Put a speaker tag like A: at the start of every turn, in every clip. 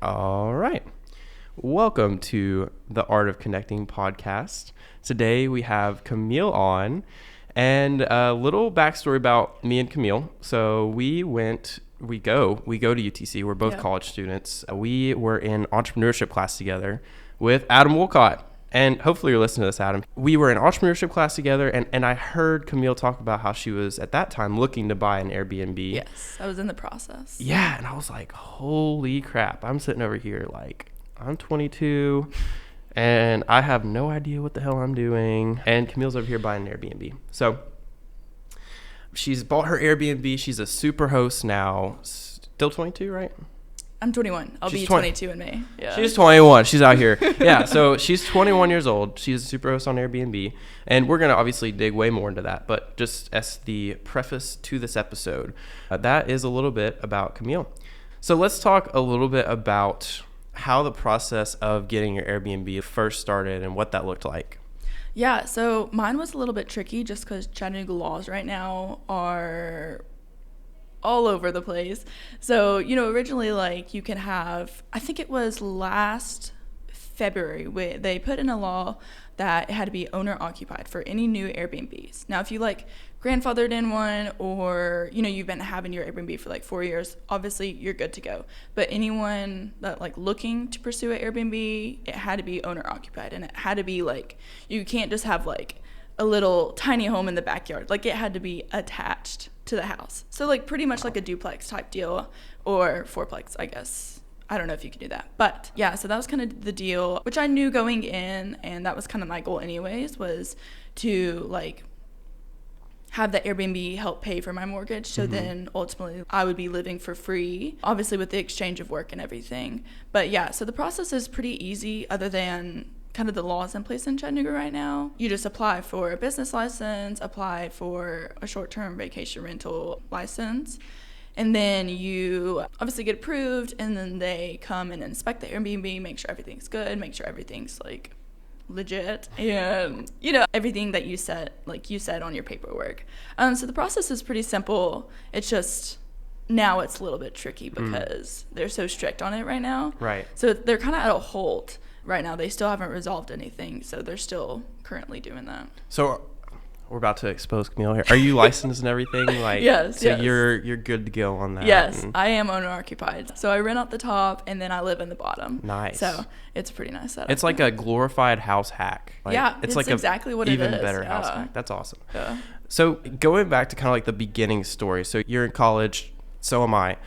A: All right. Welcome to the Art of Connecting podcast. Today we have Camille on, and a little backstory about me and Camille. So we go to UTC. We're both college students. We were in entrepreneurship class together with Adam Wolcott. And hopefully you're listening to this, Adam. We were in entrepreneurship class together, and I heard Camille talk about how she was, at that time, looking to buy an Airbnb.
B: Yes, I was in the process.
A: Yeah, and I was like, holy crap. I'm sitting over here like, I'm 22, and I have no idea what the hell I'm doing. And Camille's over here buying an Airbnb. So she's bought her Airbnb. She's a super host now. Still 22, right?
B: I'm 21. I'll be 22 in May. Yeah.
A: She's 21. She's out here. Yeah, so she's 21 years old. She's a super host on Airbnb. And we're going to obviously dig way more into that. But just as the preface to this episode, that is a little bit about Camille. So let's talk a little bit about how the process of getting your Airbnb first started and what that looked like.
B: Yeah, so mine was a little bit tricky just because Chattanooga laws right now are all over the place. So, originally, you can have, I think it was last February, they put in a law that it had to be owner occupied for any new Airbnbs. Now, if you grandfathered in one, or you've been having your Airbnb for 4 years, obviously you're good to go. But anyone that looking to pursue an Airbnb, it had to be owner occupied, and it had to be you can't just have a little tiny home in the backyard. It had to be attached to the house. So pretty much like a duplex type deal, or fourplex, I guess. I don't know if you could do that. But yeah, so that was kind of the deal, which I knew going in, and that was kind of my goal anyways, was to have the Airbnb help pay for my mortgage. So then ultimately I would be living for free, obviously with the exchange of work and everything. But yeah, so the process is pretty easy other than kind of the laws in place in Chattanooga right now. You just apply for a business license, apply for a short-term vacation rental license, and then you obviously get approved, and then they come and inspect the Airbnb, make sure everything's good, make sure everything's legit, and everything that you said on your paperwork. So the process is pretty simple. It's just now it's a little bit tricky because they're so strict on it right now.
A: Right.
B: So they're kind of at a halt right now. They still haven't resolved anything, so they're still currently doing that.
A: So we're about to expose Camille here. Are you licensed and everything?
B: Yes.
A: So you're good to go on that.
B: Yes, I am owner occupied. So I rent out the top, and then I live in the bottom.
A: Nice.
B: So it's a pretty nice setup.
A: It's like a glorified house hack.
B: It's exactly what it is.
A: Even better house hack. That's awesome.
B: Yeah.
A: So going back to kind of the beginning story. So you're in college. So am I.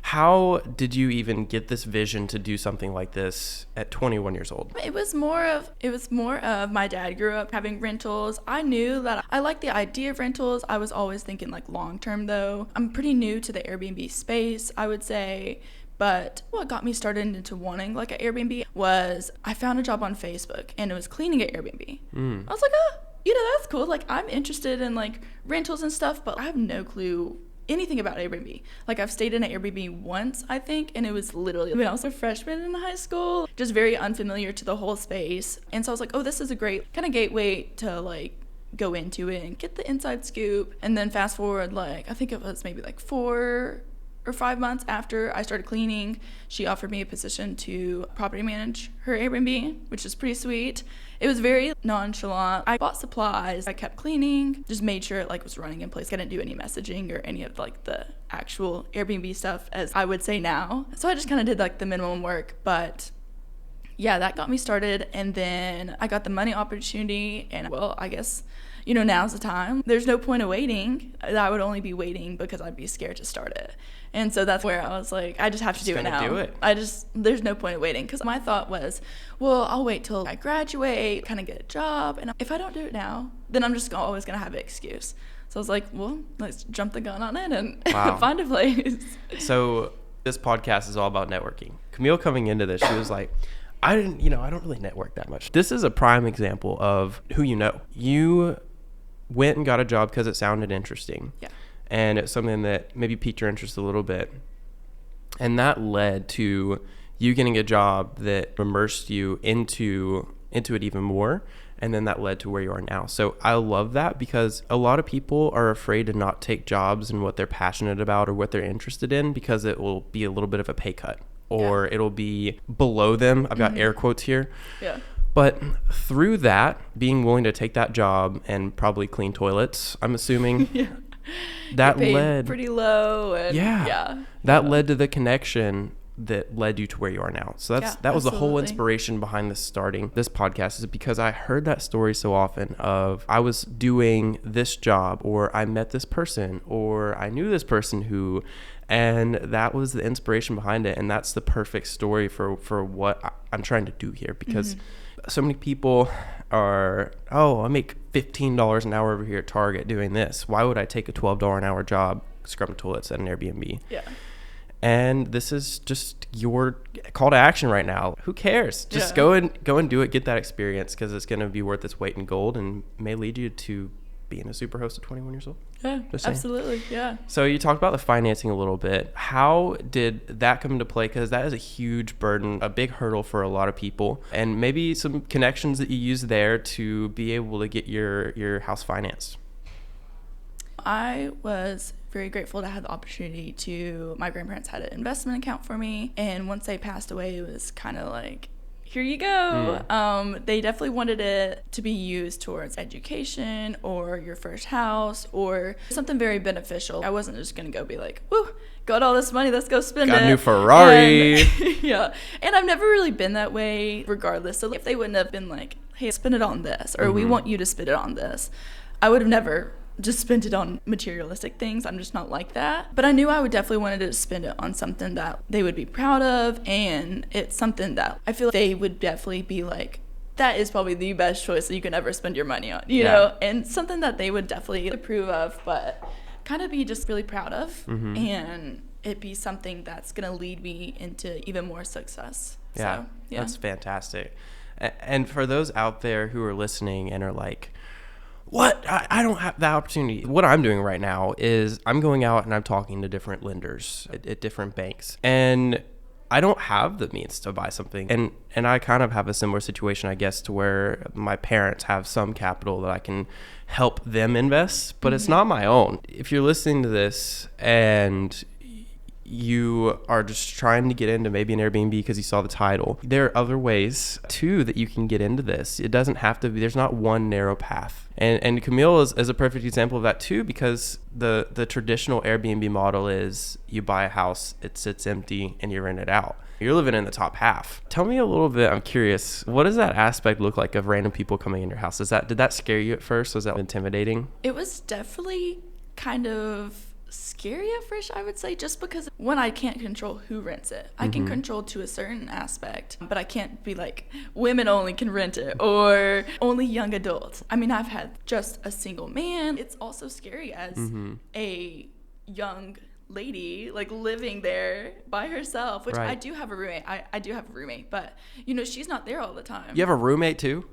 A: How did you even get this vision to do something like this at 21 years old?
B: It was more of my dad grew up having rentals. I knew that I liked the idea of rentals. I was always thinking long term though. I'm pretty new to the Airbnb space, I would say. But what got me started into wanting an Airbnb was I found a job on Facebook, and it was cleaning at Airbnb. I was like, that's cool. I'm interested in rentals and stuff, but I have no clue anything about Airbnb. I've stayed in an Airbnb once, I think, and it was literally when I was a freshman in high school, just very unfamiliar to the whole space. And so I was like, oh, this is a great kind of gateway to go into it and get the inside scoop. And then fast forward, I think it was maybe 4 or 5 months after I started cleaning, she offered me a position to property manage her Airbnb, which is pretty sweet. It was very nonchalant. I bought supplies. I kept cleaning, just made sure it was running in place. I didn't do any messaging or any of the actual Airbnb stuff, as I would say now. So I just kind of did the minimum work, but yeah, that got me started. And then I got the money opportunity, and I guess now's the time. There's no point of waiting. I would only be waiting because I'd be scared to start it. And so that's where I was I just have to do it now.
A: Do it.
B: There's no point of waiting, because my thought was, well, I'll wait till I graduate, kind of get a job. And if I don't do it now, then I'm just always going to have an excuse. So I was like, well, let's jump the gun on it and find a place.
A: So this podcast is all about networking. Camille coming into this, she was like, I don't really network that much. This is a prime example of who you know. You went and got a job because it sounded interesting.
B: Yeah.
A: And it's something that maybe piqued your interest a little bit. And that led to you getting a job that immersed you into it even more. And then that led to where you are now. So I love that, because a lot of people are afraid to not take jobs and what they're passionate about or what they're interested in, because it will be a little bit of a pay cut. or it'll be below them. I've got air quotes here.
B: Yeah.
A: But through that, being willing to take that job and probably clean toilets, I'm assuming, that led
B: pretty low. And
A: that led to the connection that led you to where you are now. So that was the whole inspiration behind this starting this podcast, is because I heard that story so often of I was doing this job, or I met this person, or I knew this person who, and that was the inspiration behind it. And that's the perfect story for what I'm trying to do here, because so many people are, I make $15 an hour over here at Target doing this. Why would I take a $12 an hour job scrubbing toilets at an Airbnb?
B: Yeah.
A: And this is just your call to action right now. Who cares? Just go and do it. Get that experience, because it's going to be worth its weight in gold and may lead you to being a super host at 21 years old.
B: Yeah, absolutely. Yeah.
A: So you talked about the financing a little bit. How did that come into play? Because that is a huge burden, a big hurdle for a lot of people, and maybe some connections that you use there to be able to get your house financed.
B: I was very grateful to have the opportunity my grandparents had an investment account for me. And once they passed away, it was kind of like, here you go. They definitely wanted it to be used towards education or your first house or something very beneficial. I wasn't just going to go be like, woo, got all this money, let's go spend it.
A: Got a new Ferrari.
B: And I've never really been that way regardless. So if they wouldn't have been like, hey, spend it on this, or we want you to spend it on this, I would have never just spent it on materialistic things. I'm just not like that. But I knew I would definitely wanted to spend it on something that they would be proud of, and it's something that I feel like they would definitely be like, that is probably the best choice that you can ever spend your money on, you know, and something that they would definitely approve of, but kind of be just really proud of, and it be something that's going to lead me into even more success.
A: Yeah, that's fantastic. And for those out there who are listening and are like, what? I don't have that opportunity. What I'm doing right now is I'm going out and I'm talking to different lenders at different banks. And I don't have the means to buy something. And I kind of have a similar situation, I guess, to where my parents have some capital that I can help them invest, but it's not my own. If you're listening to this and you are just trying to get into maybe an Airbnb because you saw the title, there are other ways too that you can get into this. It doesn't have to be, there's not one narrow path. And Camille is a perfect example of that too, because the traditional Airbnb model is you buy a house, it sits empty, and you rent it out. You're living in the top half. Tell me a little bit, I'm curious, what does that aspect look like of random people coming in your house? Did that scare you at first? Was that intimidating?
B: It was definitely kind of scary at first, I would say, just because when I can't control who rents it. I can control to a certain aspect, but I can't be like, women only can rent it or only young adults. I mean, I've had just a single man. It's also scary as a young lady, like living there by herself, which I do have a roommate. I do have a roommate, but you know, she's not there all the time.
A: You have a roommate too?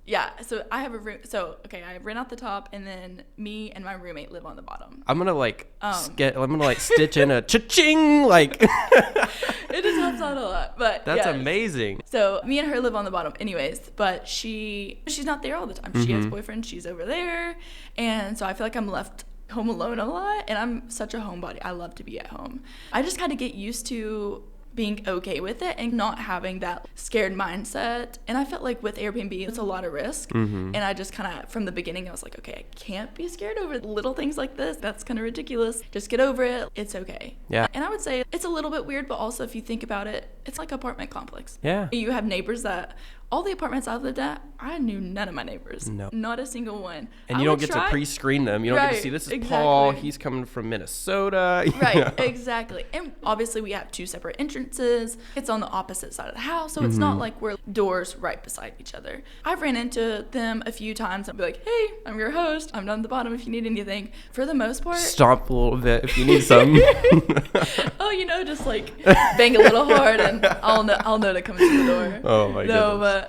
B: Yeah, so I have a room. So, okay, I rent out the top, and then me and my roommate live on the bottom.
A: I'm gonna stitch in a cha-ching, like.
B: It just helps out a lot, but
A: that's amazing.
B: So me and her live on the bottom, anyways. But she's not there all the time. She has a boyfriend. She's over there, and so I feel like I'm left home alone a lot. And I'm such a homebody. I love to be at home. I just had to get used to being okay with it and not having that scared mindset. And I felt like with Airbnb, it's a lot of risk. And I just kind of, from the beginning, I was like, okay, I can't be scared over little things like this. That's kind of ridiculous. Just get over it. It's okay.
A: Yeah.
B: And I would say it's a little bit weird, but also if you think about it, it's like an apartment complex.
A: Yeah.
B: You have neighbors that, all the apartments I've lived at, I knew none of my neighbors.
A: No.
B: Not a single one.
A: And you don't get to pre-screen them. You don't get to see, this is Paul, he's coming from Minnesota.
B: Right, exactly. And obviously we have two separate entrances. It's on the opposite side of the house, so it's not like we're doors right beside each other. I've ran into them a few times. I'll be like, hey, I'm your host. I'm down at the bottom if you need anything. For the most part.
A: Stomp a little bit if you need something.
B: Oh, you know, just like bang a little hard and I'll know to come into the door.
A: Oh my goodness.
B: But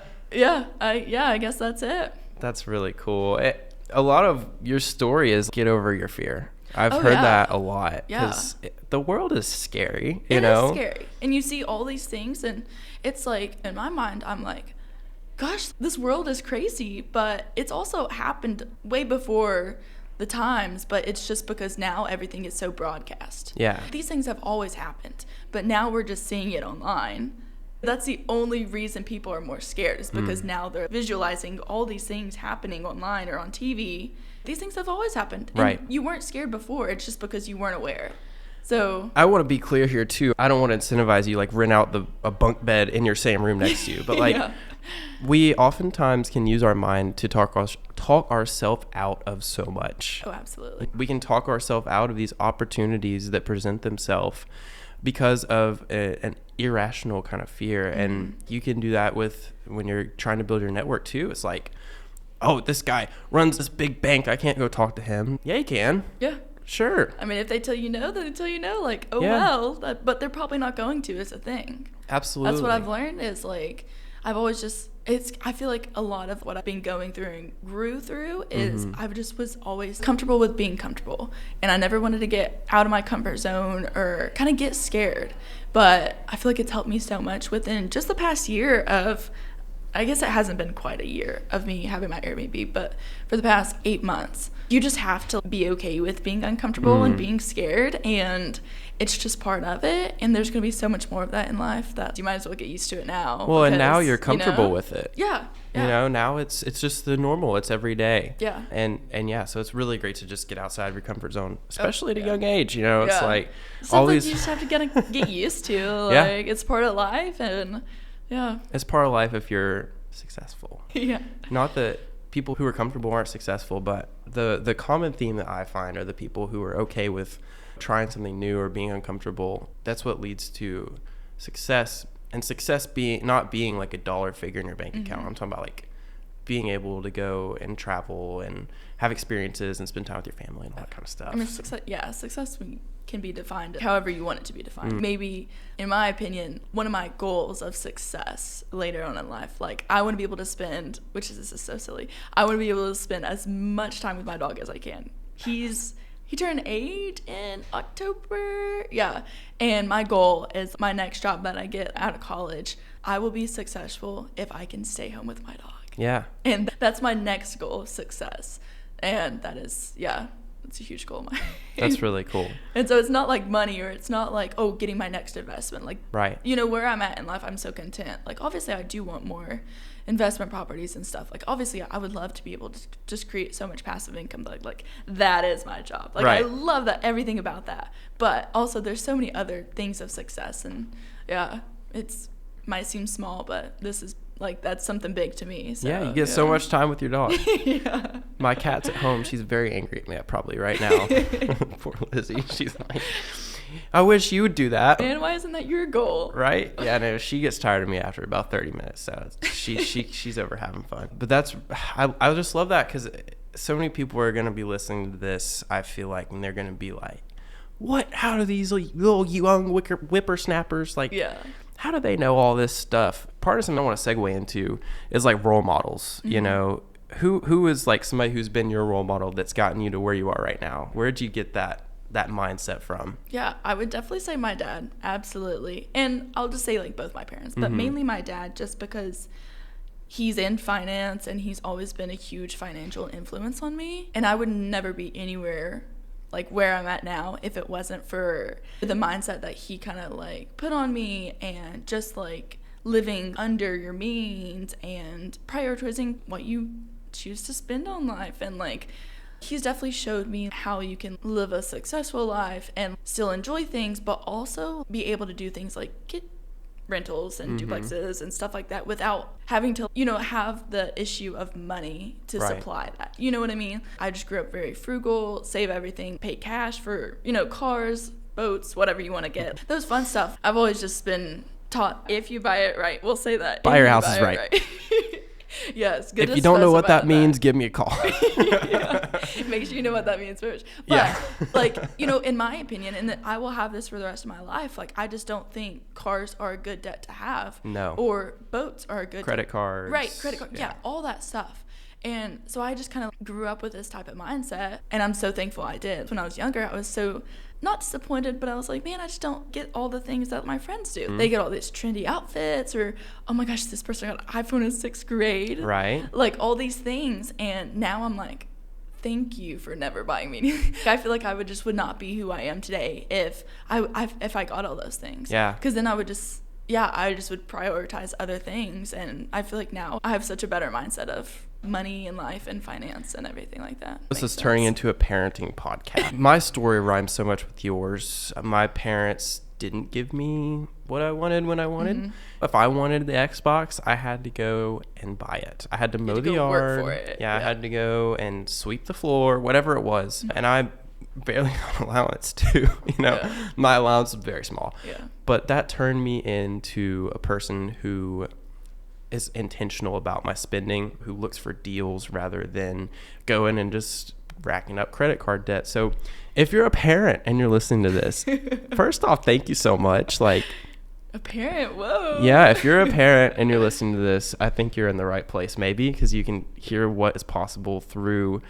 B: I guess that's it.
A: That's really cool. A lot of your story is get over your fear. I've heard that a lot. Because the world is scary, you know?
B: It is scary. And you see all these things, and it's like, in my mind, I'm like, gosh, this world is crazy. But it's also happened way before the times, but it's just because now everything is so broadcast.
A: Yeah.
B: These things have always happened, but now we're just seeing it online. That's the only reason people are more scared, is because now they're visualizing all these things happening online or on TV. These things have always happened.
A: Right.
B: And you weren't scared before. It's just because you weren't aware. So
A: I want to be clear here too. I don't want to incentivize you, like rent out a bunk bed in your same room next to you. But like, we oftentimes can use our mind to talk ourselves out of so much.
B: Oh, absolutely.
A: We can talk ourselves out of these opportunities that present themselves because of an irrational kind of fear. And you can do that when you're trying to build your network too. It's like, oh, this guy runs this big bank, I can't go talk to him. Yeah, you can.
B: Yeah.
A: Sure.
B: I mean, if they tell you no, then they tell you no. Like, oh,
A: Yeah.
B: well. But they're probably not going to, is a thing.
A: Absolutely.
B: That's what I've learned is, like, I've always just, I feel like a lot of what I've been going through and grew through is I just was always comfortable with being comfortable. And I never wanted to get out of my comfort zone or kind of get scared. But I feel like it's helped me so much within just the past year of, I guess it hasn't been quite a year of me having my Airbnb, but for the past 8 months, you just have to be okay with being uncomfortable and being scared, and it's just part of it. And there's going to be so much more of that in life that you might as well get used to it now.
A: Well, and now
B: because,
A: you're comfortable with it.
B: Yeah.
A: You know, now it's just the normal. It's every day.
B: Yeah.
A: And yeah, so it's really great to just get outside of your comfort zone, especially at a young age. You know, it's
B: Yeah.
A: like
B: Something
A: all these.
B: you just have to get used to.
A: Yeah.
B: Like, it's part of life, and yeah.
A: It's part of life if you're successful.
B: Yeah.
A: Not that people who are comfortable aren't successful, but the common theme that I find are the people who are okay with trying something new or being uncomfortable. That's what leads to success. And success not being like a dollar figure in your bank account. I'm talking about like being able to go and travel and have experiences and spend time with your family and all that kind of stuff.
B: I mean, success can be defined however you want it to be defined. Maybe, in my opinion, one of my goals of success later on in life, like, I want to be able to spend, this is so silly, I want to be able to spend as much time with my dog as I can. He turned 8 in October. Yeah. And my goal is my next job that I get out of college, I will be successful if I can stay home with my dog.
A: Yeah.
B: And that's my next goal of success. And that is, it's a huge goal of mine.
A: That's really cool.
B: And so it's not like money, or it's not like, oh, getting my next investment. Like,
A: right.
B: You know, where I'm at in life, I'm so content. Like, obviously, I do want more investment properties and stuff. Like, obviously, I would love to be able to just create so much passive income. Like that is my job. Like,
A: right.
B: I love that, everything about that. But also, there's so many other things of success. And, yeah, might seem small, but this is, like, that's something big to me. So,
A: yeah, you get so much time with your dog.
B: Yeah.
A: My cat's at home. She's very angry at me probably right now. Poor Lizzie. She's like, I wish you would do that.
B: And why isn't that your goal?
A: Right? Yeah, no, she gets tired of me after about 30 minutes. So she's over having fun. But I just love that, because so many people are going to be listening to this, I feel like, and they're going to be like, what? How do these little young whippersnappers, like,
B: Yeah.
A: how do they know all this stuff? Part of something I want to segue into is like role models. You know, who is like somebody who's been your role model that's gotten you to where you are right now? Where did you get that mindset from?
B: Yeah, I would definitely say my dad. Absolutely. And I'll just say, like, both my parents, but mainly my dad, just because he's in finance and he's always been a huge financial influence on me. And I would never be anywhere like where I'm at now if it wasn't for the mindset that he kind of like put on me, and just like living under your means and prioritizing what you choose to spend on life. And like, he's definitely showed me how you can live a successful life and still enjoy things, but also be able to do things like get rentals and duplexes and stuff like that without having to, have the issue of money to supply that. You know what I mean? I just grew up very frugal, save everything, pay cash for, cars, boats, whatever you want to get. Those fun stuff. I've always just been taught, if you buy it right, we'll say that.
A: Buy your house is right.
B: Yes. Good.
A: If you don't know what that means, give me a call.
B: Yeah. Make sure you know what that means first. But like, in my opinion, and that I will have this for the rest of my life, like, I just don't think cars are a good debt to have.
A: No.
B: Or boats are a good
A: credit cards.
B: Right, credit card. Yeah, all that stuff. And so I just kind of grew up with this type of mindset, and I'm so thankful I did. When I was younger, I was so not disappointed, but I was like, man, I just don't get all the things that my friends do. They get all these trendy outfits, or, oh my gosh, this person got an iPhone in 6th grade.
A: Right.
B: Like, all these things. And now I'm like, thank you for never buying me anything. I feel like I would not be who I am today if I got all those things.
A: Yeah.
B: Because then I would just would prioritize other things. And I feel like now I have such a better mindset of money and life and finance and everything like that.
A: This is turning into a parenting podcast. My story rhymes so much with yours. My parents didn't give me what I wanted when I wanted. Mm-hmm. If I wanted the Xbox, I had to go and buy it. I had to mow the yard.
B: Work for it.
A: Yeah, I had to go and sweep the floor, whatever it was. Mm-hmm. And I barely got allowance too. My allowance was very small.
B: Yeah.
A: But that turned me into a person who is intentional about my spending, who looks for deals rather than going and just racking up credit card debt. So if you're a parent and you're listening to this, first off, thank you so much. Like,
B: a parent, whoa.
A: Yeah, if you're a parent and you're listening to this, I think you're in the right place, maybe, because you can hear what is possible through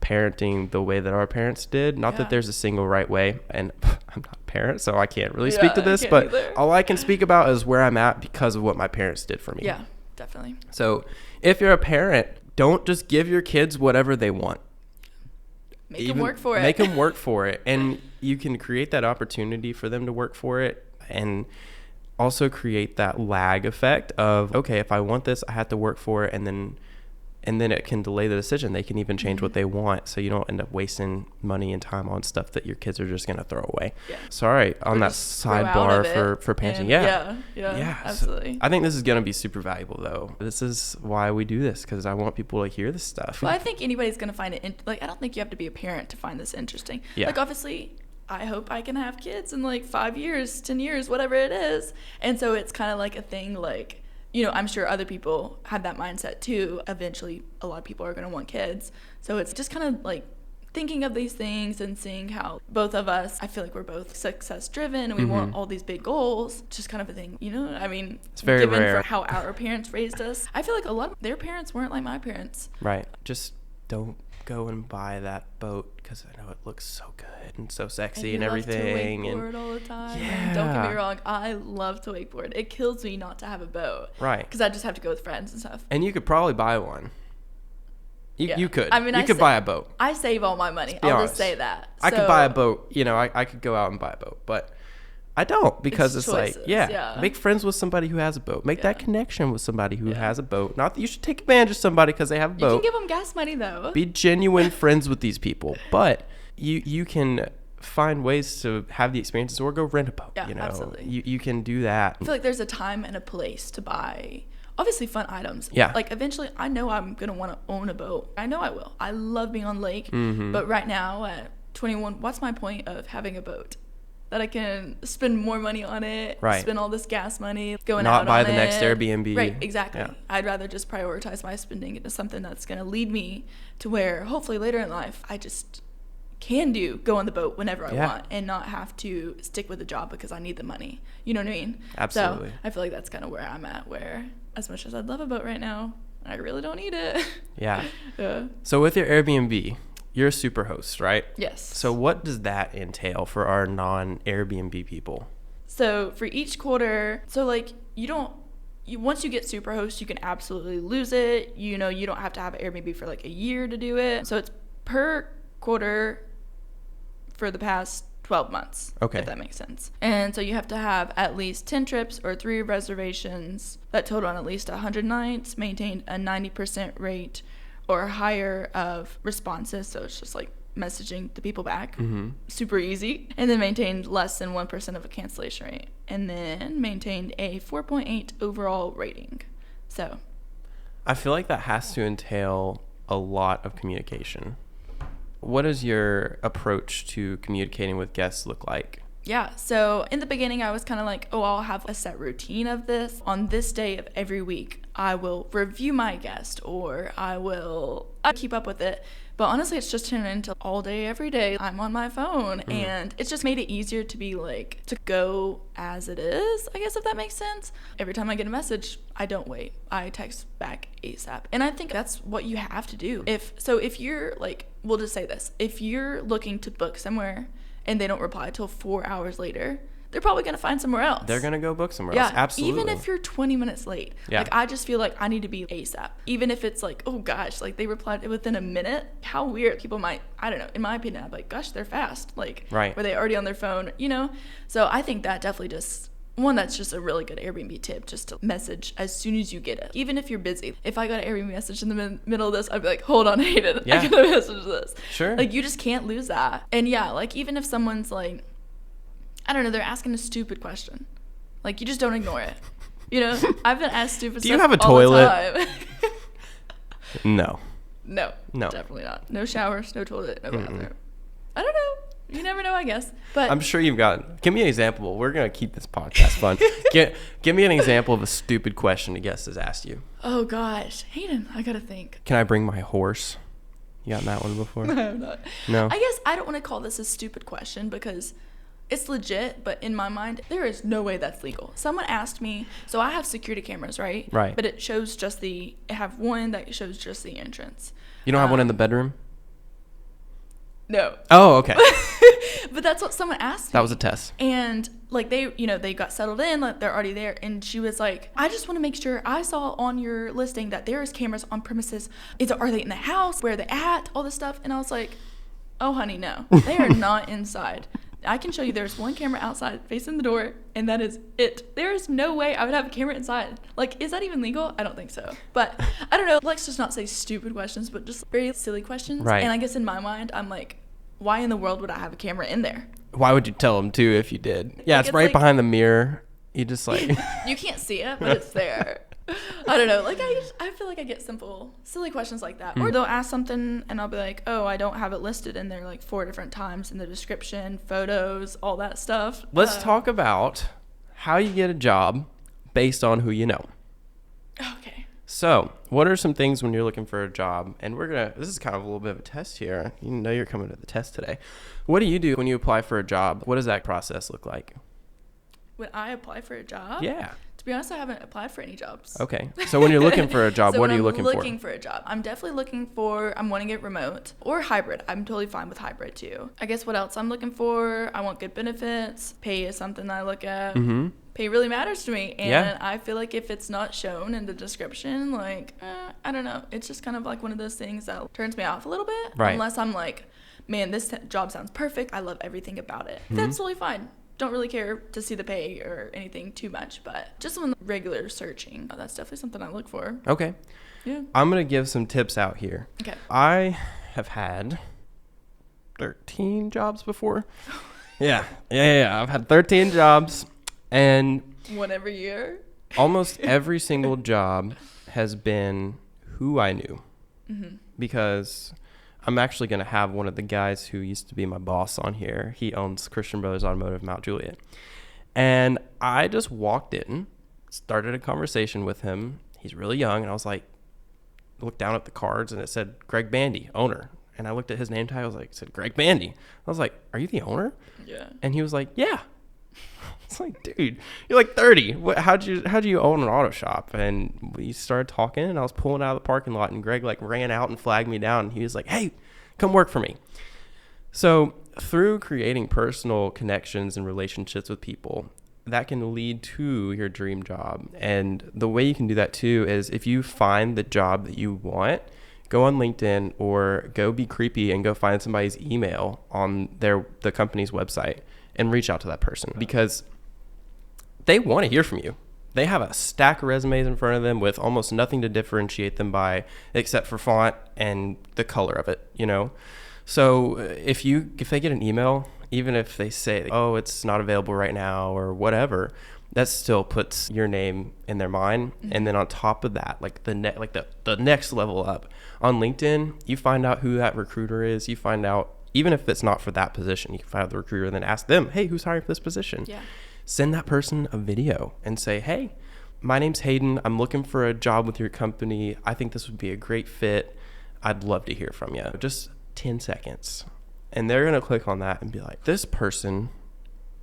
A: parenting the way that our parents did. Not that there's a single right way, and I'm not a parent, so I can't really speak to this, but all I can speak about is where I'm at because of what my parents did for me.
B: Yeah, definitely.
A: So if you're a parent, don't just give your kids whatever they want.
B: Make them work for it.
A: Make them work for it. And you can create that opportunity for them to work for it, and also create that lag effect of, okay, if I want this, I have to work for it, and then it can delay the decision. They can even change what they want, so you don't end up wasting money and time on stuff that your kids are just going to throw away. Yeah. Sorry, on that sidebar for parenting.
B: Yeah, absolutely.
A: So I think this is going to be super valuable, though. This is why we do this, because I want people to hear this stuff.
B: Well, I think anybody's going to find it, I don't think you have to be a parent to find this interesting. Yeah. Like, obviously, I hope I can have kids in like 5 years, 10 years, whatever it is. And so it's kind of like a thing, like, I'm sure other people have that mindset too. Eventually, a lot of people are going to want kids. So it's just kind of like thinking of these things and seeing how both of us, I feel like we're both success driven and we want all these big goals. Just kind of a thing, I mean,
A: it's very
B: given
A: rare.
B: for how our parents raised us. I feel like a lot of their parents weren't like my parents.
A: Right. Just don't go and buy that boat because I know it looks so good and so sexy and everything.
B: To wakeboard all the time. Yeah. And don't get me wrong, I love to wakeboard. It kills me not to have a boat.
A: Right.
B: Because I just have to go with friends and stuff.
A: And you could probably buy one. You could. I mean, you could buy a boat.
B: I save all my money. I'll just say that.
A: I could buy a boat. I could go out and buy a boat, but I don't, because it's choices, like, make friends with somebody who has a boat. Make that connection with somebody who has a boat. Not that you should take advantage of somebody because they have a boat.
B: You can give them gas money, though.
A: Be genuine friends with these people. But you can find ways to have the experiences, or go rent a boat.
B: Yeah, absolutely.
A: You can do that.
B: I feel like there's a time and a place to buy, obviously, fun items.
A: Yeah.
B: Like, eventually, I know I'm going to want to own a boat. I know I will. I love being on lake. Mm-hmm. But right now, at 21, what's my point of having a boat? That I can spend more money on it, spend all this gas money, going out on it.
A: Not buy the next Airbnb.
B: Right, exactly. Yeah. I'd rather just prioritize my spending into something that's going to lead me to where, hopefully later in life, I just can go on the boat whenever I want and not have to stick with a job because I need the money. You know what I mean?
A: Absolutely.
B: So I feel like that's kind of where I'm at, where as much as I'd love a boat right now, I really don't need it.
A: Yeah. So with your Airbnb, you're a super host, right?
B: Yes.
A: So what does that entail for our non-Airbnb people?
B: So for each quarter, once you get Superhost, you can absolutely lose it. You don't have to have an Airbnb for like a year to do it. So it's per quarter for the past 12 months, if that makes sense. And so you have to have at least 10 trips or 3 reservations that total on at least 100 nights, maintain a 90% rate or higher of responses, so it's just like messaging the people back. Mm-hmm. Super easy. And then maintained less than 1% of a cancellation rate. And then maintained a 4.8 overall rating. So
A: I feel like that has to entail a lot of communication. What does your approach to communicating with guests look like?
B: Yeah, so in the beginning, I was kind of like, I'll have a set routine of this. On this day of every week, I will review my guest, or I keep up with it. But honestly, it's just turned into all day, every day. I'm on my phone, and it's just made it easier to be like, to go as it is, I guess, if that makes sense. Every time I get a message, I don't wait. I text back ASAP. And I think that's what you have to do. If you're like, we'll just say this, if you're looking to book somewhere, and they don't reply till 4 hours later, they're probably going to find somewhere else.
A: They're going to go book somewhere else. Absolutely.
B: Even if you're 20 minutes late.
A: Yeah.
B: Like, I just feel like I need to be ASAP. Even if it's like, oh gosh, like they replied within a minute. How weird. People might, I don't know, in my opinion, I'd be like, gosh, they're fast. Like,
A: right.
B: Were they already on their phone, you know? So I think that definitely just, one, that's just a really good Airbnb tip, just to message as soon as you get it. Even if you're busy. If I got an Airbnb message in the middle of this, I'd be like, hold on, Hayden,
A: yeah.
B: I gotta message this.
A: Sure.
B: Like, you just can't lose that. And yeah, like, even if someone's like, I don't know, they're asking a stupid question. Like, you just don't ignore it. You know, I've been asked stupid
A: Do
B: stuff
A: you have a
B: all
A: toilet?
B: the time.
A: No.
B: No. Definitely not. No showers, no toilet, no bathroom. I don't know. You never know, I guess. But
A: I'm sure you've got. Give me an example. We're gonna keep this podcast fun. Give me an example of a stupid question a guest has asked you.
B: Oh gosh, Hayden, I gotta think.
A: Can I bring my horse? You gotten that one before?
B: No, I'm not.
A: No.
B: I guess I don't want to call this a stupid question because it's legit, but in my mind, there is no way that's legal. Someone asked me, so I have security cameras, right?
A: Right.
B: But it shows just I have one that shows just the entrance.
A: You don't have one in the bedroom?
B: No.
A: Oh, okay.
B: But that's what someone asked me.
A: That was a test.
B: And like they got settled in, like they're already there. And she was like, I just want to make sure, I saw on your listing that there is cameras on premises. Are they in the house? Where are they at? All this stuff. And I was like, oh honey, no, they are not inside. I can show you there's one camera outside facing the door, and that is it. There is no way I would have a camera inside. Like, is that even legal? I don't think so. But I don't know. Let's just not say stupid questions, but just very silly questions.
A: Right.
B: And I guess in my mind, I'm like, why in the world would I have a camera in there?
A: Why would you tell them to if you did? Yeah,
B: Like,
A: it's right
B: like,
A: behind the mirror. You just like.
B: You can't see it, but it's there. I don't know. Like, I feel like I get silly questions like that. Or they'll ask something and I'll be like, oh, I don't have it listed in there like 4 different times in the description, photos, all that stuff.
A: Let's talk about how you get a job based on who you know.
B: Okay.
A: So, what are some things when you're looking for a job? And this is kind of a little bit of a test here. You know you're coming to the test today. What do you do when you apply for a job? What does that process look like?
B: When I apply for a job?
A: Yeah.
B: To be honest, I haven't applied for any jobs.
A: Okay. So when you're looking for a job, what are you looking for?
B: I'm looking for a job, I'm definitely looking for, I'm wanting it remote or hybrid. I'm totally fine with hybrid too. I guess what else I'm looking for, I want good benefits. Pay is something I look at.
A: Mm-hmm.
B: Pay really matters to me. And
A: yeah.
B: I feel like if it's not shown in the description, like, I don't know. It's just kind of like one of those things that turns me off a little bit.
A: Right.
B: Unless I'm like, man, this job sounds perfect. I love everything about it.
A: Mm-hmm.
B: That's totally fine. Don't really care to see the pay or anything too much, but just when regular searching, that's definitely something I look for.
A: Okay.
B: Yeah.
A: I'm going to give some tips out here.
B: Okay.
A: I have had 13 jobs before. Yeah. I've had 13 jobs, and
B: one every year.
A: Almost every single job has been who I knew.
B: Mm-hmm.
A: Because I'm actually going to have one of the guys who used to be my boss on here. He owns Christian Brothers Automotive, Mount Juliet. And I just walked in, started a conversation with him. He's really young. And I was like, looked down at the cards and it said Greg Bandy, owner. And I looked at his name tag. I was like, it said Greg Bandy. I was like, are you the owner?
B: Yeah.
A: And he was like, yeah. It's like, dude, you're like 30. How'd you own an auto shop? And we started talking, and I was pulling out of the parking lot, and Greg like ran out and flagged me down. And he was like, hey, come work for me. So through creating personal connections and relationships with people, that can lead to your dream job. And the way you can do that too is if you find the job that you want, go on LinkedIn or go be creepy and go find somebody's email on the company's website and reach out to that person, because they want to hear from you. They have a stack of resumes in front of them with almost nothing to differentiate them by except for font and the color of it, you know? So if they get an email, even if they say, oh, it's not available right now or whatever, that still puts your name in their mind. Mm-hmm. And then on top of that, like the next level up on LinkedIn, you find out who that recruiter is. You find out, even if it's not for that position, you can find out the recruiter and then ask them, hey, who's hiring for this position?
B: Yeah.
A: Send that person a video and say, hey, my name's Hayden. I'm looking for a job with your company. I think this would be a great fit. I'd love to hear from you. Just 10 seconds. And they're going to click on that and be like, this person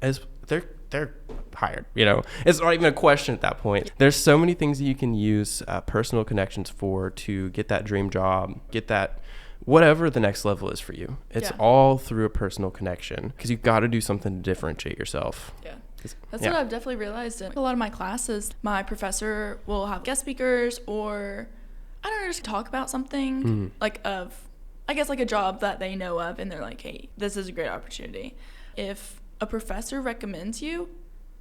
A: they're hired. You know, it's not even a question at that point. There's so many things that you can use personal connections for to get that dream job, get that whatever the next level is for you. It's all through a personal connection, because you've got to do something to differentiate yourself.
B: Yeah. That's what I've definitely realized. In a lot of my classes, my professor will have guest speakers, or I don't know, just talk about something I guess like a job that they know of, and they're like, hey, this is a great opportunity. If a professor recommends you,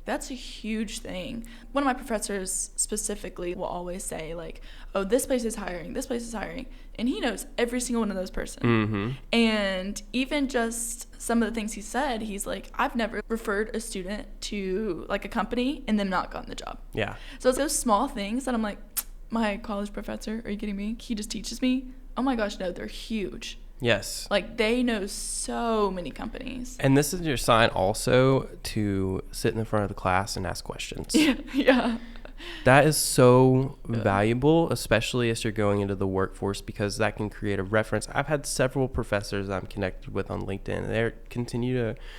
B: that's a huge thing. One of my professors specifically will always say like, oh, this place is hiring, and he knows every single one of those persons. And even just some of the things he said, he's like, I've never referred a student to like a company and then not gotten the job.
A: Yeah.
B: So it's those small things that I'm like, my college professor, are you kidding me? He just teaches me. Oh my gosh, no, they're huge.
A: Yes.
B: Like, they know so many companies.
A: And this is your sign also to sit in the front of the class and ask questions.
B: Yeah.
A: That is so valuable, especially as you're going into the workforce, because that can create a reference. I've had several professors I'm connected with on LinkedIn,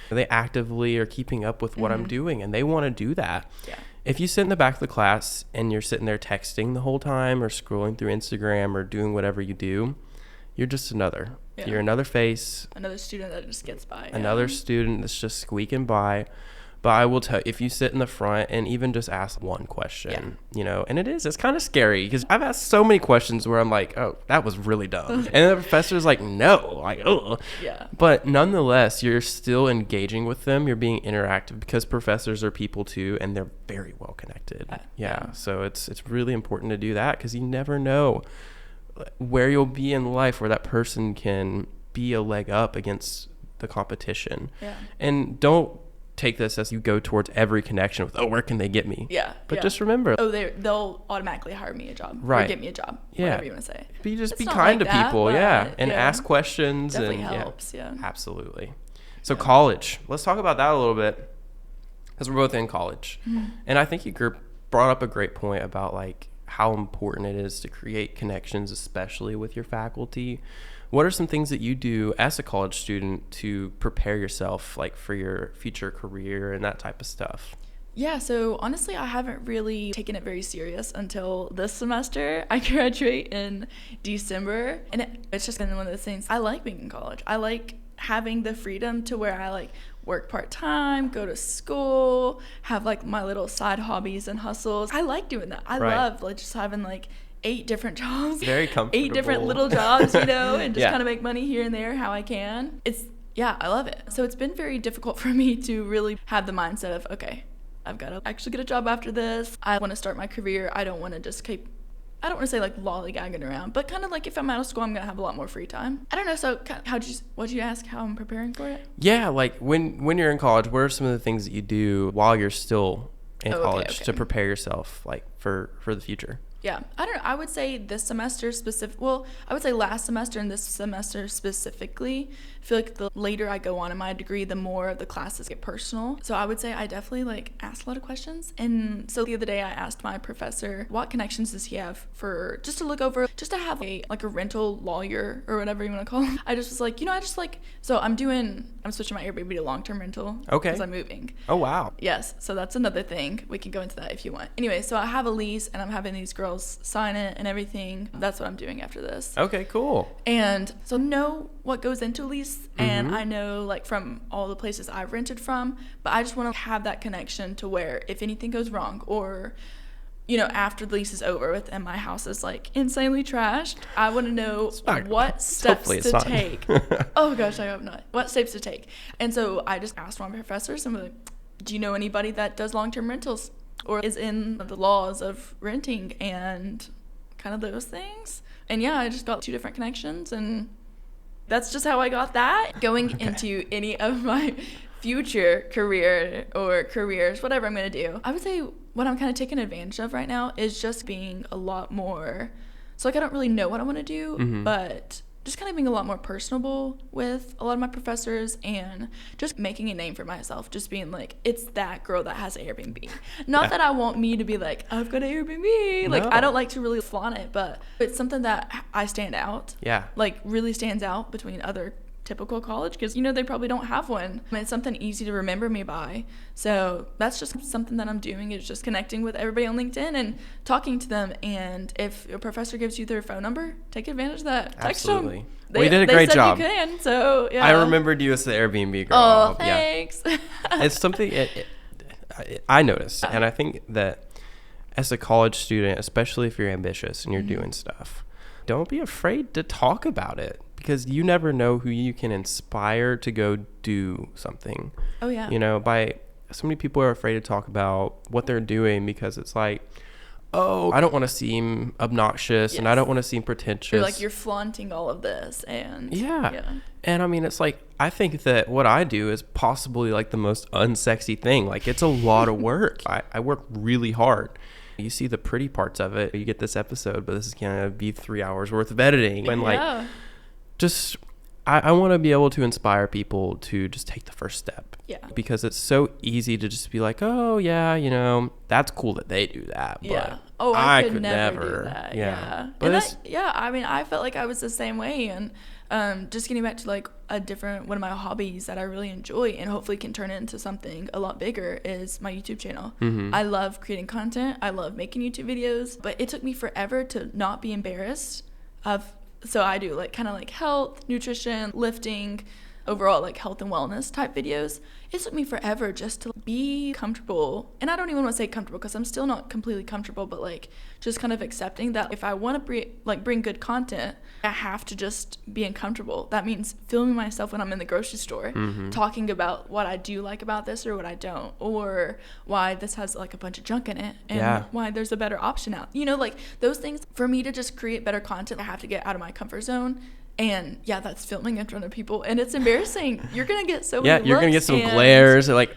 A: and they actively are keeping up with what I'm doing, and they want to do that.
B: Yeah.
A: If you sit in the back of the class and you're sitting there texting the whole time or scrolling through Instagram or doing whatever you do, you're just another. Yeah. You're another face.
B: Another student that just gets by.
A: Another student that's just squeaking by. But I will tell you, if you sit in the front and even just ask one question, and it's kind of scary, because I've asked so many questions where I'm like, oh, that was really dumb. And the professor's like, no, like, oh. Yeah. But nonetheless, you're still engaging with them. You're being interactive, because professors are people too, and they're very well connected. Yeah. So it's really important to do that, because you never know where you'll be in life where that person can be a leg up against the competition. Yeah. And don't take this as you go towards every connection with, oh, where can they get me? Yeah. But just remember,
B: they'll automatically hire me a job.
A: Right.
B: Or get me a job. Yeah. Whatever you want to say.
A: Be kind to people. And ask questions.
B: Definitely helps. Yeah.
A: Absolutely. So college. Let's talk about that a little bit, because we're both in college. And I think you brought up a great point about like how important it is to create connections, especially with your faculty. What are some things that you do as a college student to prepare yourself like for your future career and that type of stuff?
B: Yeah, so honestly, I haven't really taken it very serious until this semester. I graduate in December, and it's just been one of those things. I like being in college. I like having the freedom to where I like work part-time, go to school, have like my little side hobbies and hustles. I like doing that. I love like just having like 8 different jobs.
A: Very comfortable.
B: 8 different little jobs, and just kind of make money here and there how I can. I love it. So it's been very difficult for me to really have the mindset of, okay, I've got to actually get a job after this. I want to start my career. I don't want to just I don't want to say like lollygagging around, but kind of like if I'm out of school, I'm going to have a lot more free time. I don't know. So what'd you ask, how I'm preparing for it?
A: Yeah. Like when you're in college, what are some of the things that you do while you're still in college to prepare yourself like for the future?
B: Yeah, I don't know. I would say this semester I would say last semester and this semester specifically, I feel like the later I go on in my degree, the more the classes get personal. So I would say I definitely like ask a lot of questions. And so the other day I asked my professor, what connections does he have just to look over, just to have a rental lawyer or whatever you want to call him. I just was like, so I'm switching my Airbnb to long-term rental.
A: Okay.
B: Because I'm moving.
A: Oh, wow.
B: Yes. So that's another thing. We can go into that if you want. Anyway, so I have a lease and I'm having these girls sign it and everything. That's what I'm doing after this.
A: Okay, cool.
B: And so know what goes into a lease, and I know like from all the places I've rented from, but I just want to have that connection to where if anything goes wrong or after the lease is over with and my house is like insanely trashed, I want to know what steps to take. Oh gosh, I hope not. What steps to take. And so I just asked one of my professors, and I'm like, do you know anybody that does long-term rentals or is in the laws of renting and kind of those things? And I just got 2 different connections, and that's just how I got that. Going into any of my future career or careers, whatever I'm going to do, I would say what I'm kind of taking advantage of right now is just being a lot more, so like I don't really know what I want to do, but just kind of being a lot more personable with a lot of my professors and just making a name for myself, just being like, it's that girl that has an Airbnb. Not that I want me to be like, I've got an Airbnb. Like, I don't like to really flaunt it, but it's something that I stand out. Yeah. Like, really stands out between other typical college, because they probably don't have one. It's something easy to remember me by. So that's just something that I'm doing, is just connecting with everybody on LinkedIn and talking to them. And if a professor gives you their phone number, take advantage of that.
A: Absolutely.
B: Text them.
A: Well, you did a great job.
B: You can, so yeah.
A: I remembered you as the Airbnb girl.
B: Oh, thanks.
A: It's something. I noticed, and I think that as a college student, especially if you're ambitious and you're doing stuff, don't be afraid to talk about it, because you never know who you can inspire to go do something.
B: Oh yeah.
A: So many people are afraid to talk about what they're doing because it's like, oh, I don't want to seem obnoxious, and I don't want to seem pretentious.
B: You're like, you're flaunting all of this, and
A: yeah. And I mean, it's like, I think that what I do is possibly like the most unsexy thing. Like, it's a lot of work. I work really hard. You see the pretty parts of it. You get this episode, but this is going to be 3 hours worth of editing. And like, just, I want to be able to inspire people to just take the first step.
B: Yeah.
A: Because it's so easy to just be like, oh yeah, that's cool that they do that. But
B: I could never do that.
A: Yeah.
B: But I mean, I felt like I was the same way. And just getting back to like one of my hobbies that I really enjoy and hopefully can turn it into something a lot bigger is my YouTube channel. I love creating content. I love making YouTube videos, but it took me forever to not be embarrassed so I do like kind of like health, nutrition, lifting, overall like health and wellness type videos. It took me forever just to be comfortable, and I don't even want to say comfortable because I'm still not completely comfortable, but like just kind of accepting that if I want to bring good content, I have to just be uncomfortable. That means filming myself when I'm in the grocery store, talking about what I do like about this or what I don't, or why this has like a bunch of junk in it, and why there's a better option out. Like those things. For me to just create better content, I have to get out of my comfort zone. And that's filming in front of people, and it's embarrassing. You're gonna get so many
A: you're gonna get some glares, or like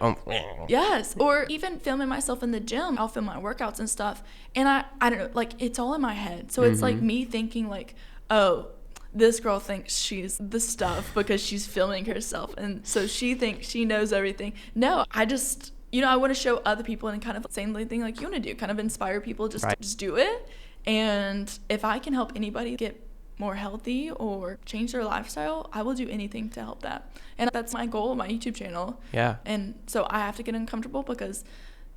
B: yes, or even filming myself in the gym. I'll film my workouts and stuff, and I don't know, like it's all in my head. So it's like me thinking like, oh, this girl thinks she's the stuff because she's filming herself, and so she thinks she knows everything. No, I just I want to show other people and kind of same thing like you want to do, kind of inspire people, just do it. And if I can help anybody get more healthy or change their lifestyle, I will do anything to help that. And that's my goal of my YouTube channel.
A: Yeah.
B: And so I have to get uncomfortable, because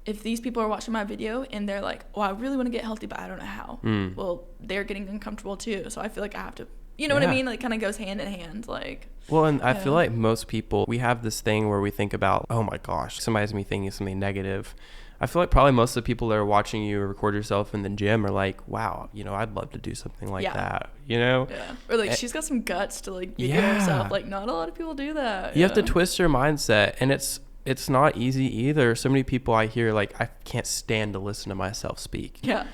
B: if these people are watching my video and they're like, well, I really want to get healthy, but I don't know how. Well, they're getting uncomfortable too. So I feel like I have to, what I mean? Like kind of goes hand in hand. Like,
A: well, and I feel like most people, we have this thing where we think about, oh my gosh, somebody's me thinking something negative. I feel like probably most of the people that are watching you record yourself in the gym are like, wow, I'd love to do something like that, Yeah.
B: Or like, she's got some guts to like be good herself. Like, not a lot of people do that.
A: You have to twist your mindset, and it's not easy either. So many people I hear, like, I can't stand to listen to myself speak.
B: Yeah.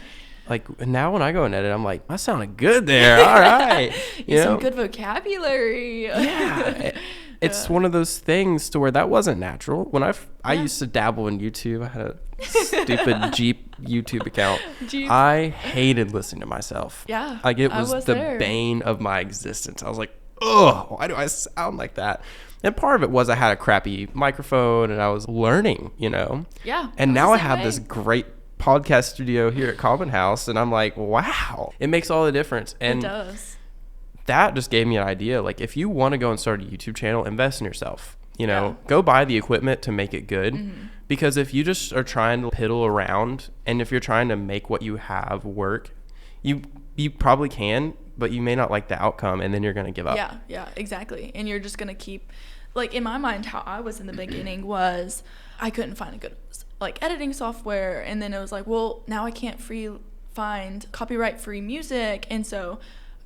A: Like, now when I go and edit, I'm like, I sounded good there. All right.
B: Some good vocabulary.
A: Yeah. It's one of those things to where that wasn't natural. When I used to dabble in YouTube. I had a stupid Jeep YouTube account. I hated listening to myself.
B: Yeah.
A: Like, it was the bane of my existence. I was like, ugh, why do I sound like that? And part of it was I had a crappy microphone and I was learning,
B: Yeah.
A: And now I have this great podcast studio here at Common House, and I'm like, wow, it makes all the difference. And
B: it does.
A: That just gave me an idea. Like, if you want to go and start a YouTube channel, invest in yourself. Go buy the equipment to make it good. Because if you just are trying to piddle around, and if you're trying to make what you have work, you probably can, but you may not like the outcome, and then you're going to give up.
B: Yeah, exactly. And you're just going to keep, like, in my mind, how I was in the beginning was I couldn't find a good like editing software, and then it was like, well, now I can't find copyright free music, and so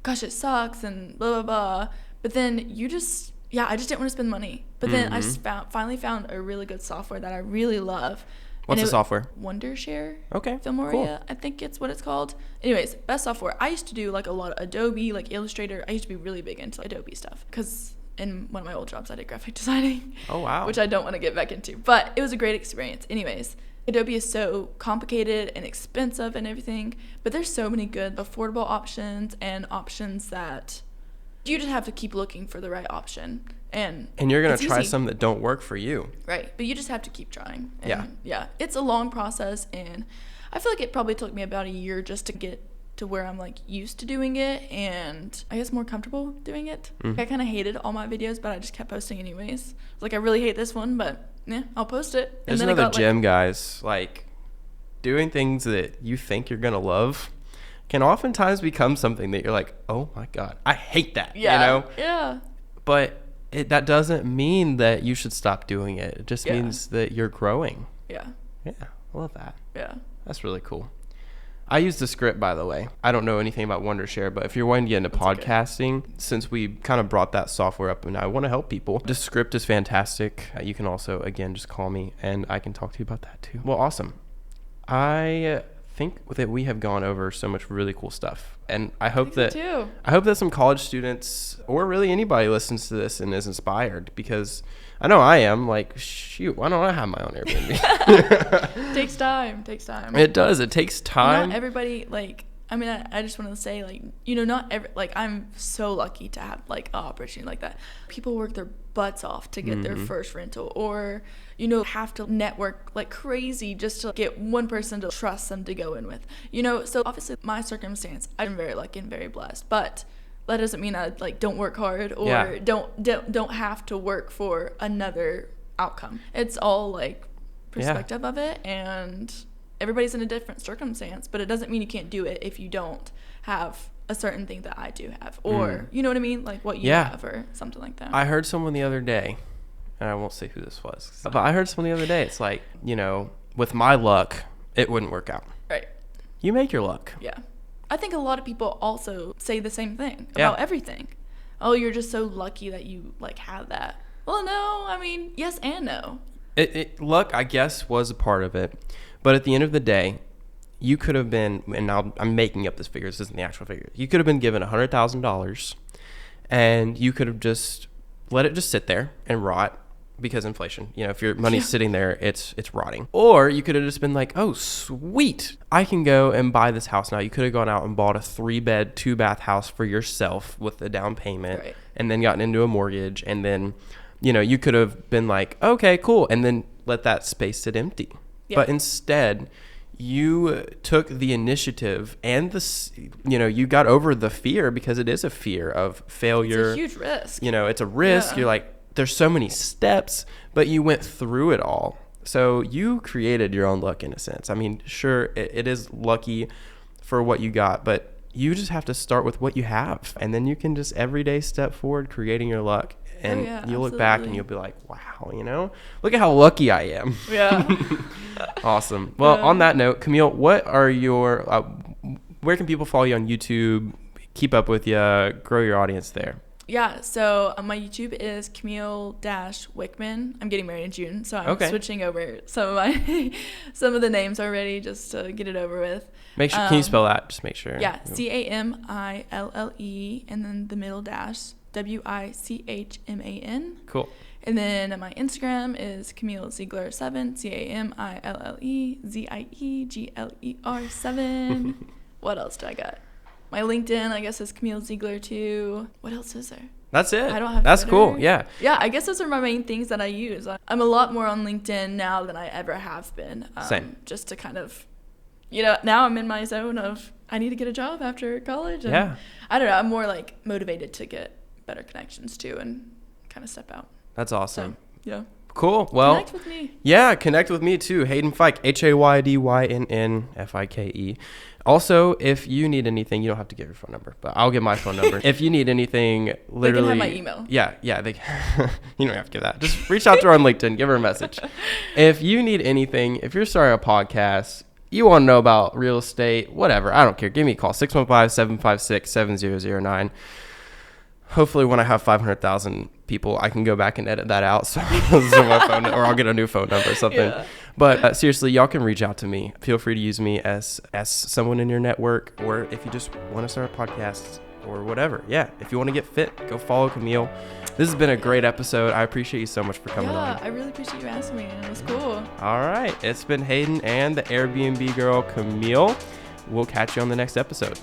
B: gosh, it sucks, and blah blah blah. But then I just didn't want to spend money. But then I just finally found a really good software that I really love.
A: What's the software?
B: Wondershare.
A: Okay.
B: Filmoria,
A: cool.
B: I think it's what it's called. Anyways, best software. I used to do like a lot of Adobe, like Illustrator. I used to be really big into Adobe stuff because in one of my old jobs I did graphic designing.
A: Oh wow.
B: Which I don't want to get back into, but it was a great experience. Anyways, Adobe is so complicated and expensive and everything, but there's so many good affordable options and options that you just have to keep looking for the right option. And
A: you're going to try some that don't work for you.
B: Right. But you just have to keep trying. And yeah. It's a long process, and I feel like it probably took me about a year just to get to where I'm like used to doing it, and I guess more comfortable doing it. I kind of hated all my videos, but I just kept posting anyways. Like, I really hate this one, but yeah, I'll post it.
A: There's
B: and then
A: another gym, guys, like, doing things that you think you're going to love can oftentimes become something that you're like, oh my God, I hate that,
B: Yeah.
A: But that doesn't mean that you should stop doing it. It just means that you're growing.
B: Yeah.
A: Yeah, I love that.
B: Yeah.
A: That's really cool. I use the script, by the way. I don't know anything about Wondershare, but if you're wanting to get into podcasting, since we kind of brought that software up and I want to help people, the script is fantastic. You can also, again, just call me and I can talk to you about that too. Well, awesome. I think that we have gone over so much really cool stuff. And I hope that some college students or really anybody listens to this and is inspired, because I know I am. Like, shoot, why don't I have my own Airbnb?
B: Takes time.
A: It does. It takes time.
B: Not everybody, like, I mean, I just want to say, like, not every, like, I'm so lucky to have, like, an opportunity like that. People work their butts off to get their first rental, or, have to network like crazy just to get one person to trust them to go in with, So obviously my circumstance, I'm very lucky and very blessed, but that doesn't mean I, like, don't work hard or don't have to work for another outcome. It's all, like, perspective of it, and everybody's in a different circumstance, but it doesn't mean you can't do it if you don't have a certain thing that I do have, or you know what I mean, like what you have or something like that.
A: I heard someone the other day, and I won't say who this was, but I heard someone the other day, it's like, with my luck it wouldn't work out.
B: Right.
A: You make your luck.
B: Yeah. I think a lot of people also say the same thing about everything. Oh, you're just so lucky that you, like, have that. Well, no, I mean, yes and no.
A: Luck, I guess, was a part of it, but at the end of the day, you could have been, and now I'm making up this figure, this isn't the actual figure, you could have been given $100,000 and you could have just let it just sit there and rot, because inflation, if your money's sitting there, it's rotting. Or you could have just been like, oh, sweet, I can go and buy this house now. You could have gone out and bought a 3-bed, 2-bath house for yourself with a down payment, and then gotten into a mortgage, and then, you could have been like, okay, cool, and then let that space sit empty. But instead, you took the initiative and you got over the fear, because it is a fear of failure.
B: It's a huge risk.
A: It's a risk. You're like, there's so many steps, but you went through it all. So you created your own luck in a sense. I mean, sure, it is lucky for what you got, but you just have to start with what you have. And then you can just every day step forward, creating your luck. And you'll look back and you'll be like, wow, look at how lucky I am.
B: Yeah.
A: Awesome. Well, on that note, Camille, what are your, where can people follow you on YouTube, keep up with you, grow your audience there?
B: Yeah, so my YouTube is Camille-Wickman. I'm getting married in June, so I'm switching over some of the names already just to get it over with.
A: Make sure, can you spell that? Just make sure.
B: Yeah, Camille, and then the middle dash, Wichman.
A: Cool.
B: And then my Instagram is Camille Ziegler 7, CamilleZiegler 7. What else do I got? My LinkedIn, I guess, is Camille Ziegler 2. What else is there?
A: That's it.
B: I don't have
A: That's
B: Twitter.
A: Cool. Yeah.
B: Yeah, I guess those are my main things that I use. I'm a lot more on LinkedIn now than I ever have been.
A: Same.
B: Just to kind of, now I'm in my zone of I need to get a job after college. And I don't know. I'm more like motivated to get better connections too and kind of step out.
A: That's awesome.
B: So, yeah.
A: Cool. Well,
B: connect with me.
A: Yeah, connect with me too. Hayden Fike, HaydynNNFike. Also, if you need anything, you don't have to give your phone number, but I'll give my phone number. If you need anything, literally.
B: They can have my email.
A: Yeah. You don't have to give that. Just reach out to her on LinkedIn. Give her a message. If you need anything, if you're starting a podcast, you want to know about real estate, whatever, I don't care. Give me a call, 615-756-7009. Hopefully when I have 500,000 people, I can go back and edit that out. So my phone, or I'll get a new phone number or something. Yeah. But seriously, y'all can reach out to me. Feel free to use me as someone in your network, or if you just want to start a podcast or whatever. Yeah, if you want to get fit, go follow Camille. This has been a great episode. I appreciate you so much for coming on.
B: Yeah, I really appreciate you asking me. It was cool.
A: All right. It's been Hayden and the Airbnb girl, Camille. We'll catch you on the next episode.